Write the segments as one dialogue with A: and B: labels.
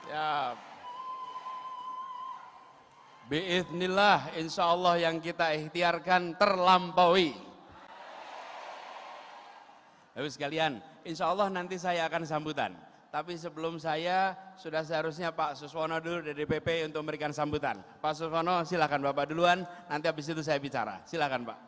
A: Ya, biiznillah, insya Allah yang kita ikhtiarkan terlampaui. Lalu sekalian, insya Allah nanti saya akan sambutan. Tapi sebelum saya, sudah seharusnya Pak Suswono dulu dari DPP untuk memberikan sambutan. Pak Suswono, silakan Bapak duluan, nanti habis itu saya bicara. Silakan Pak.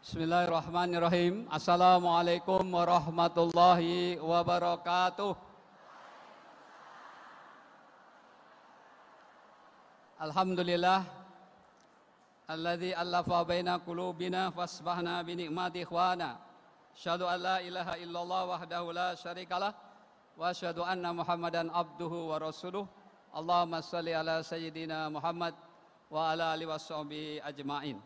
B: Bismillahirrahmanirrahim. Assalamualaikum warahmatullahi wabarakatuh. Alhamdulillah alladzi allafa baina qulubina fasbahna bi ni'mati ikhwana. Asyhadu an la ilaha illallah wahdahu la syarikalah wa asyhadu anna Muhammadan abduhu wa rasuluh. Allahumma shalli ala sayyidina Muhammad wa ala alihi washabihi ajmain.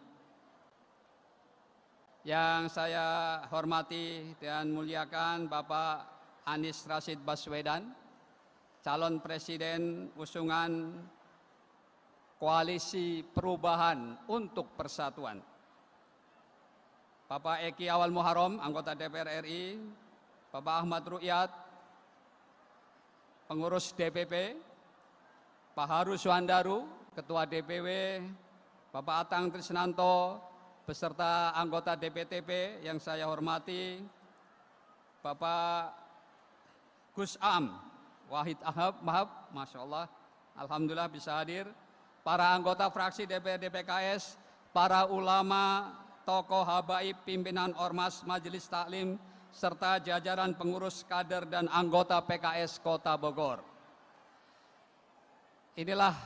B: Yang saya hormati dan muliakan Bapak Anies Rashid Baswedan, calon presiden usungan Koalisi Perubahan untuk Persatuan. Bapak Eki Awal Muharram, anggota DPR RI, Bapak Ahmad Ru'yat, pengurus DPP, Pak Haru Suandaru, Ketua DPW, Bapak Atang Trisnanto, beserta anggota DPTP yang saya hormati, Bapak Gus Am, Wahid Ahab, Masya Allah, Alhamdulillah bisa hadir, para anggota fraksi DPRD PKS, para ulama, tokoh habaib, pimpinan Ormas, Majelis Taklim, serta jajaran pengurus kader dan anggota PKS Kota Bogor. Inilah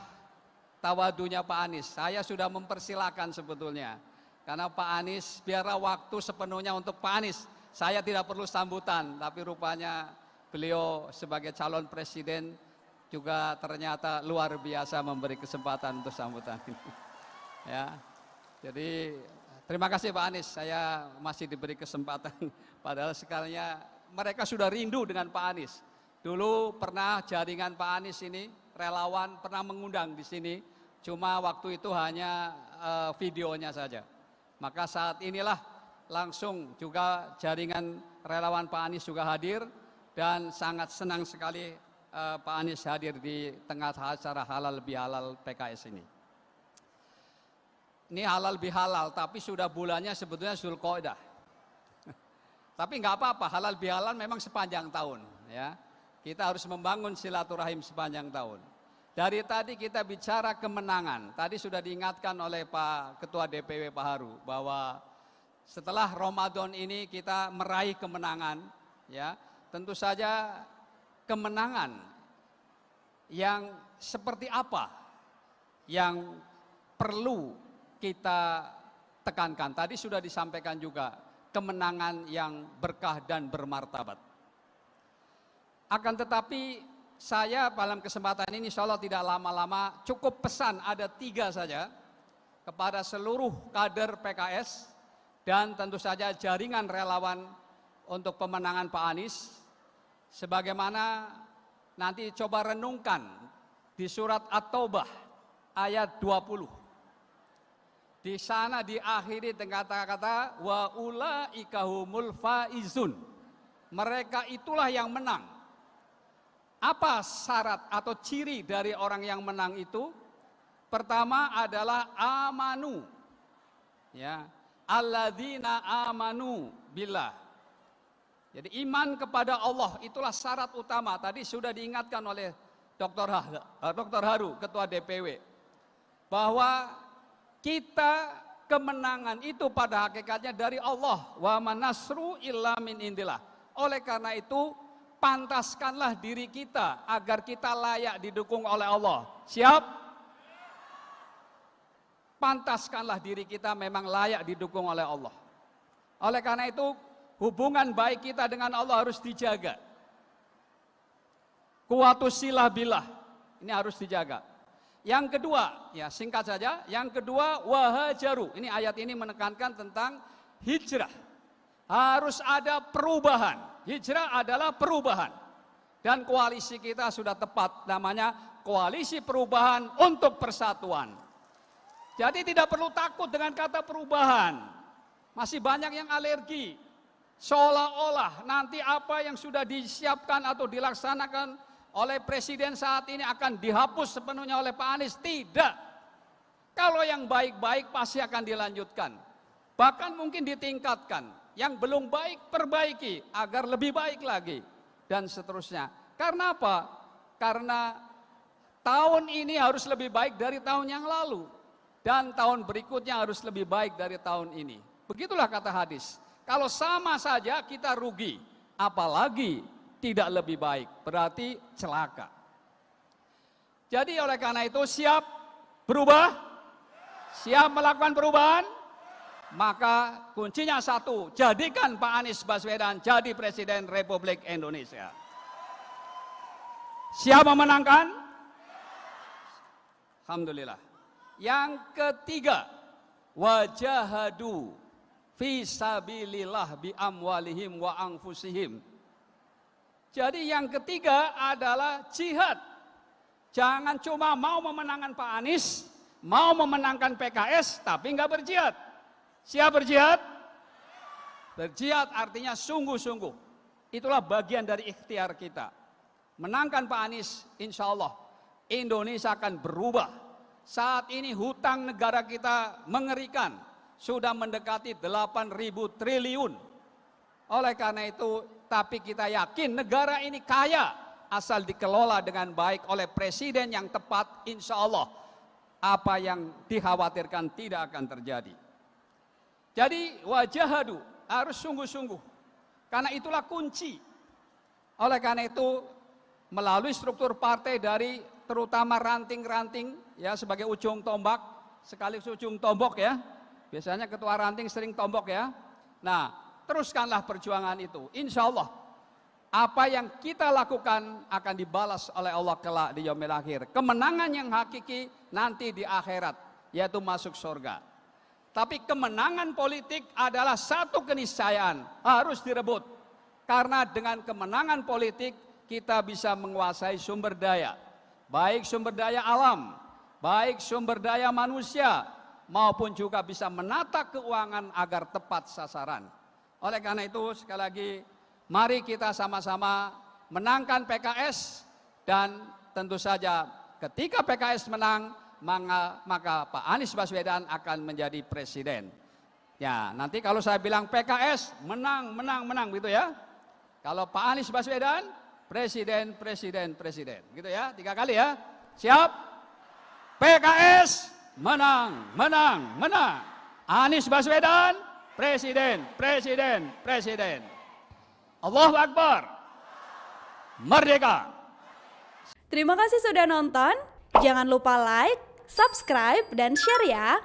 B: tawadunya Pak Anies, saya sudah mempersilahkan sebetulnya. Karena Pak Anies, biarlah waktu sepenuhnya untuk Pak Anies. Saya tidak perlu sambutan, tapi rupanya beliau sebagai calon presiden juga ternyata luar biasa memberi kesempatan untuk sambutan. Ya, jadi terima kasih Pak Anies, saya masih diberi kesempatan. Padahal sekalinya mereka sudah rindu dengan Pak Anies. Dulu pernah jaringan Pak Anies ini, relawan pernah mengundang di sini, cuma waktu itu hanya videonya saja. Maka saat inilah langsung juga jaringan relawan Pak Anies juga hadir dan sangat senang sekali Pak Anies hadir di tengah acara halal bihalal PKS ini. Ini halal bihalal tapi sudah bulannya sebetulnya Zulqa'dah. Tapi nggak apa-apa, halal bihalal memang sepanjang tahun ya. Kita harus membangun silaturahim sepanjang tahun. Dari tadi kita bicara kemenangan. Tadi sudah diingatkan oleh Pak Ketua DPW Pak Haru bahwa setelah Ramadan ini kita meraih kemenangan, ya. Tentu saja kemenangan yang seperti apa yang perlu kita tekankan. Tadi sudah disampaikan juga kemenangan yang berkah dan bermartabat. Akan tetapi saya dalam kesempatan ini insya Allah tidak lama-lama, cukup pesan ada 3 saja kepada seluruh kader PKS dan tentu saja jaringan relawan untuk pemenangan Pak Anies. Sebagaimana nanti coba renungkan di surat At-Taubah ayat 20. Di sana diakhiri dengan kata-kata wa ulaika humul faizun. Mereka itulah yang menang. Apa syarat atau ciri dari orang yang menang itu? Pertama adalah amanu. Ya, alladzina amanu billah. Jadi iman kepada Allah itulah syarat utama. Tadi sudah diingatkan oleh Dr. Haru, Ketua DPW, bahwa kita kemenangan itu pada hakikatnya dari Allah. Wa manasru illa min indillah. Oleh karena itu pantaskanlah diri kita agar kita layak didukung oleh Allah. Siap? Pantaskanlah diri kita memang layak didukung oleh Allah. Oleh karena itu hubungan baik kita dengan Allah harus dijaga. Quwwatus silah billah, ini harus dijaga. Yang kedua, ya singkat saja, yang kedua wahajaru. Ini ayat ini menekankan tentang hijrah. Harus ada perubahan. Hijrah adalah perubahan. Dan koalisi kita sudah tepat, namanya Koalisi Perubahan untuk Persatuan. Jadi tidak perlu takut dengan kata perubahan. Masih banyak yang alergi. Seolah-olah nanti apa yang sudah disiapkan atau dilaksanakan oleh Presiden saat ini akan dihapus sepenuhnya oleh Pak Anies. Tidak. Kalau yang baik-baik pasti akan dilanjutkan. Bahkan mungkin ditingkatkan. Yang belum baik perbaiki agar lebih baik lagi. Dan seterusnya. Karena apa? Karena tahun ini harus lebih baik dari tahun yang lalu. Dan tahun berikutnya harus lebih baik dari tahun ini. Begitulah kata hadis. Kalau sama saja kita rugi. Apalagi tidak lebih baik. Berarti celaka. Jadi oleh karena itu siap berubah? Siap melakukan perubahan? Maka kuncinya satu, jadikan Pak Anies Baswedan jadi Presiden Republik Indonesia. Siap memenangkan? Alhamdulillah. Yang ketiga, wajahadu fi sabilillah bi amwalihim wa anfusihim. Jadi yang ketiga adalah jihad. Jangan cuma mau memenangkan Pak Anies, mau memenangkan PKS, tapi enggak berjihad. Siap berjihad? Berjihad artinya sungguh-sungguh. Itulah bagian dari ikhtiar kita. Menangkan Pak Anies, insya Allah Indonesia akan berubah. Saat ini hutang negara kita mengerikan. Sudah mendekati 8.000 triliun. Oleh karena itu, tapi kita yakin negara ini kaya. Asal dikelola dengan baik oleh presiden yang tepat, insya Allah. Apa yang dikhawatirkan tidak akan terjadi. Jadi wajahadu harus sungguh-sungguh. Karena itulah kunci. Oleh karena itu melalui struktur partai dari terutama ranting-ranting ya sebagai ujung tombak, sekaligus ujung tombok ya. Biasanya ketua ranting sering tombok ya. Nah, teruskanlah perjuangan itu. Insya Allah apa yang kita lakukan akan dibalas oleh Allah kelak di yaumil akhir. Kemenangan yang hakiki nanti di akhirat, yaitu masuk surga. Tapi kemenangan politik adalah satu keniscayaan, harus direbut. Karena dengan kemenangan politik kita bisa menguasai sumber daya. Baik sumber daya alam, baik sumber daya manusia, maupun juga bisa menata keuangan agar tepat sasaran. Oleh karena itu sekali lagi, mari kita sama-sama menangkan PKS. Dan tentu saja ketika PKS menang, maka Pak Anies Baswedan akan menjadi presiden. Ya, nanti kalau saya bilang PKS menang gitu ya. Kalau Pak Anies Baswedan presiden, gitu ya, 3 kali ya. Siap? PKS menang. Anies Baswedan presiden. Allahu Akbar. Merdeka.
C: Terima kasih sudah nonton. Jangan lupa like, subscribe, dan share ya.